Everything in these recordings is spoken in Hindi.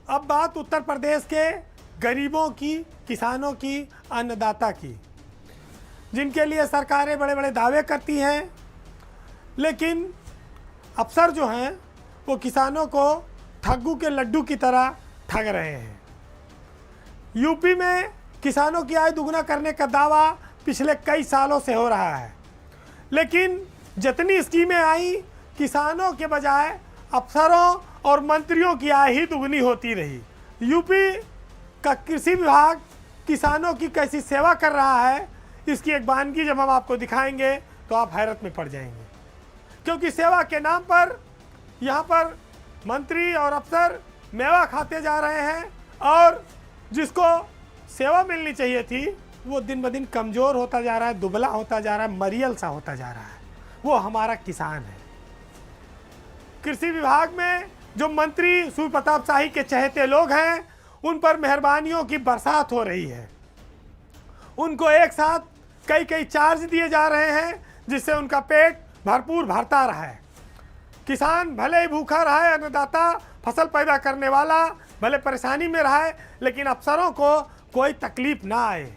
अब बात उत्तर प्रदेश के गरीबों की, किसानों की, अन्नदाता की, जिनके लिए सरकारें बड़े बड़े दावे करती हैं, लेकिन अफसर जो हैं वो किसानों को ठग्गू के लड्डू की तरह ठग रहे हैं। यूपी में किसानों की आय दुगना करने का दावा पिछले कई सालों से हो रहा है, लेकिन जितनी स्कीमें आई, किसानों के बजाय अफसरों और मंत्रियों की आय ही दुगनी होती रही। यूपी का कृषि विभाग किसानों की कैसी सेवा कर रहा है, इसकी एक वानगी जब हम आपको दिखाएंगे तो आप हैरत में पड़ जाएंगे, क्योंकि सेवा के नाम पर यहाँ पर मंत्री और अफसर मेवा खाते जा रहे हैं और जिसको सेवा मिलनी चाहिए थी वो दिन ब दिन कमज़ोर होता जा रहा है, दुबला होता जा रहा है, मरियल सा होता जा रहा है। वो हमारा किसान है। कृषि विभाग में जो मंत्री सूर्य प्रताप शाही के चहेते लोग हैं, उन पर मेहरबानियों की बरसात हो रही है। उनको एक साथ कई कई चार्ज दिए जा रहे हैं, जिससे उनका पेट भरपूर भरता रहा है। किसान भले ही भूखा रहा है, अन्नदाता फसल पैदा करने वाला भले परेशानी में रहा है, लेकिन अफसरों को कोई तकलीफ ना आए।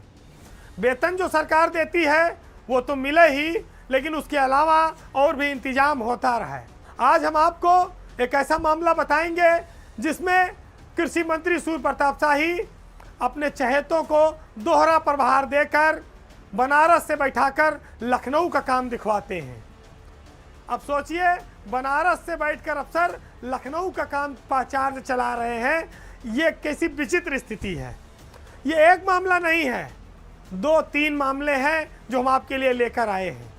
वेतन जो सरकार देती है वो तो मिले ही, लेकिन उसके अलावा और भी इंतजाम होता रहा है। आज हम आपको एक ऐसा मामला बताएंगे जिसमें कृषि मंत्री सूर्य प्रताप शाही अपने चहेतों को दोहरा प्रभार देकर बनारस से बैठाकर लखनऊ का काम दिखवाते हैं। अब सोचिए, बनारस से बैठकर अफसर लखनऊ का काम चार्ज चला रहे हैं। ये कैसी विचित्र स्थिति है। ये एक मामला नहीं है, 2-3 मामले हैं जो हम आपके लिए लेकर आए हैं।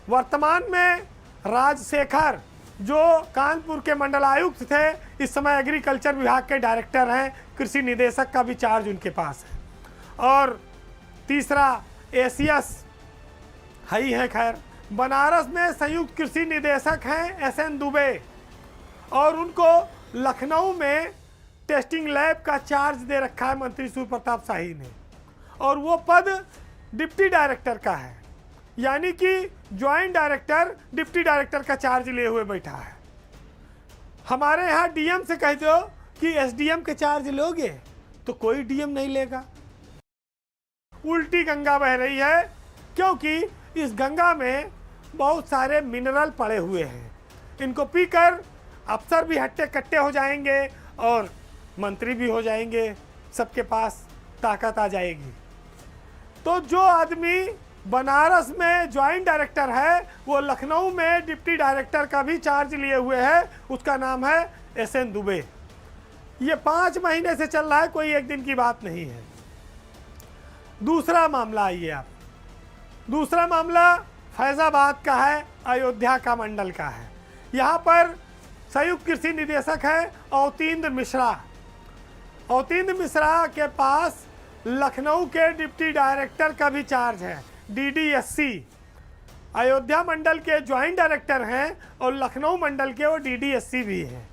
वर्तमान में राजशेखर जो कानपुर के मंडलायुक्त थे, इस समय एग्रीकल्चर विभाग के डायरेक्टर हैं, कृषि निदेशक का भी चार्ज उनके पास है। और तीसरा एसीएस ही है। खैर, बनारस में संयुक्त कृषि निदेशक हैं SN दुबे, और उनको लखनऊ में टेस्टिंग लैब का चार्ज दे रखा है मंत्री सूर्य प्रताप शाही ने, और वो पद डिप्टी डायरेक्टर का है, यानी कि ज्वाइंट डायरेक्टर डिप्टी डायरेक्टर का चार्ज लिए हुए बैठा है। हमारे यहाँ डीएम से कह दो कि एसडीएम के चार्ज लोगे तो कोई डीएम नहीं लेगा। उल्टी गंगा बह रही है, क्योंकि इस गंगा में बहुत सारे मिनरल पड़े हुए हैं। इनको पीकर अफसर भी हट्टे कट्टे हो जाएंगे और मंत्री भी हो जाएंगे, सबके पास ताकत आ जाएगी। तो जो आदमी बनारस में ज्वाइंट डायरेक्टर है, वो लखनऊ में डिप्टी डायरेक्टर का भी चार्ज लिए हुए है। उसका नाम है SN दुबे। ये 5 महीने से चल रहा है, कोई एक दिन की बात नहीं है। दूसरा मामला आइए आप। दूसरा मामला फैजाबाद का है, अयोध्या का मंडल का है। यहाँ पर संयुक्त कृषि निदेशक है अवतीन्द्र मिश्रा। अवतीन्द्र मिश्रा के पास लखनऊ के डिप्टी डायरेक्टर का भी चार्ज है, DDSC। अयोध्या मंडल के ज्वाइंट डायरेक्टर हैं और लखनऊ मंडल के वो DDSC भी हैं।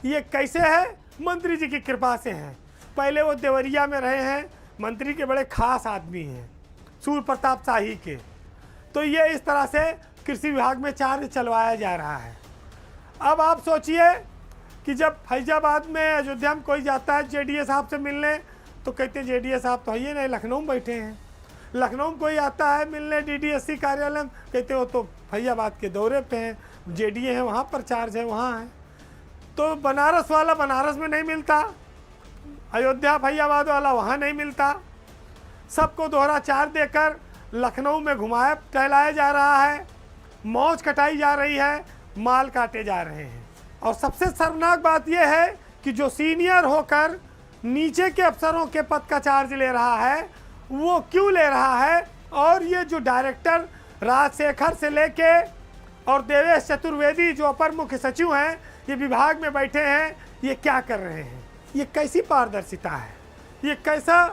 ये कैसे है? मंत्री जी की कृपा से हैं। पहले वो देवरिया में रहे हैं, मंत्री के बड़े खास आदमी हैं सूर्य प्रताप शाही के। तो ये इस तरह से कृषि विभाग में चार्ज चलवाया जा रहा है। अब आप सोचिए कि जब फैजाबाद में, अयोध्या में कोई जाता है JDA साहब से मिलने, तो कहते हैं JDA साहब तो ये नहीं, लखनऊ में बैठे हैं। लखनऊ में कोई आता है मिलने DDSC कार्यालय में, कहते हो तो फैजाबाद के दौरे पे हैं, JDA है वहाँ पर चार्ज है, वहाँ है। तो बनारस वाला बनारस में नहीं मिलता, अयोध्या फैजाबाद वाला वहाँ नहीं मिलता। सबको दोहरा चार्ज देकर लखनऊ में घुमाया टहलाया जा रहा है, मौज कटाई जा रही है, माल काटे जा रहे हैं। और सबसे शर्मनाक बात यह है कि जो सीनियर होकर नीचे के अफसरों के पद का चार्ज ले रहा है, वो क्यों ले रहा है? और ये जो डायरेक्टर राजशेखर से लेके और देवेश चतुर्वेदी जो अपर मुख्य सचिव हैं, ये विभाग में बैठे हैं, ये क्या कर रहे हैं? ये कैसी पारदर्शिता है? ये कैसा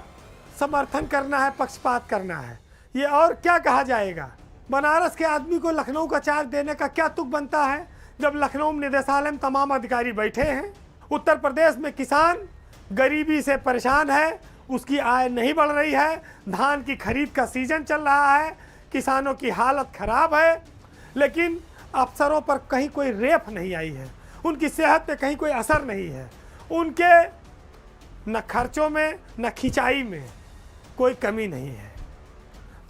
समर्थन करना है, पक्षपात करना है? ये और क्या कहा जाएगा? बनारस के आदमी को लखनऊ का चार्ज देने का क्या तुक बनता है, जब लखनऊ निदेशालय में तमाम अधिकारी बैठे हैं? उत्तर प्रदेश में किसान गरीबी से परेशान है, उसकी आय नहीं बढ़ रही है, धान की खरीद का सीजन चल रहा है, किसानों की हालत खराब है, लेकिन अफसरों पर कहीं कोई रेफ नहीं आई है, उनकी सेहत पे कहीं कोई असर नहीं है, उनके न खर्चों में, न खिंचाई में कोई कमी नहीं है।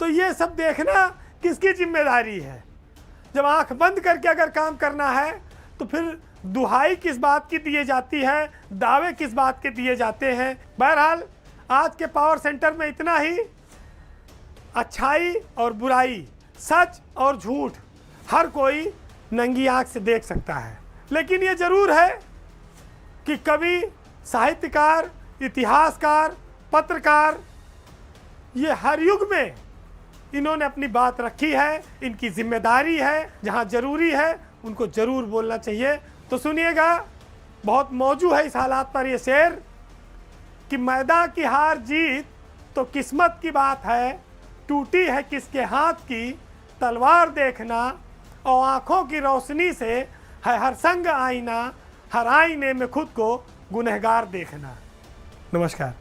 तो ये सब देखना किसकी जिम्मेदारी है? जब आंख बंद करके अगर काम करना है तो फिर दुहाई किस बात की दिए जाती है, दावे किस बात के दिए जाते हैं। बहरहाल आज के पावर सेंटर में इतना ही। अच्छाई और बुराई, सच और झूठ हर कोई नंगी आंख से देख सकता है, लेकिन ये जरूर है कि कवि, साहित्यकार, इतिहासकार, पत्रकार, ये हर युग में इन्होंने अपनी बात रखी है। इनकी जिम्मेदारी है, जहाँ जरूरी है उनको जरूर बोलना चाहिए। तो सुनिएगा, बहुत मौजू है इस हालात पर ये शेर कि मैदान की हार जीत तो किस्मत की बात है, टूटी है किसके हाथ की तलवार देखना, और आँखों की रोशनी से है हर संग आईना, हर आईने में खुद को गुनहगार देखना। नमस्कार।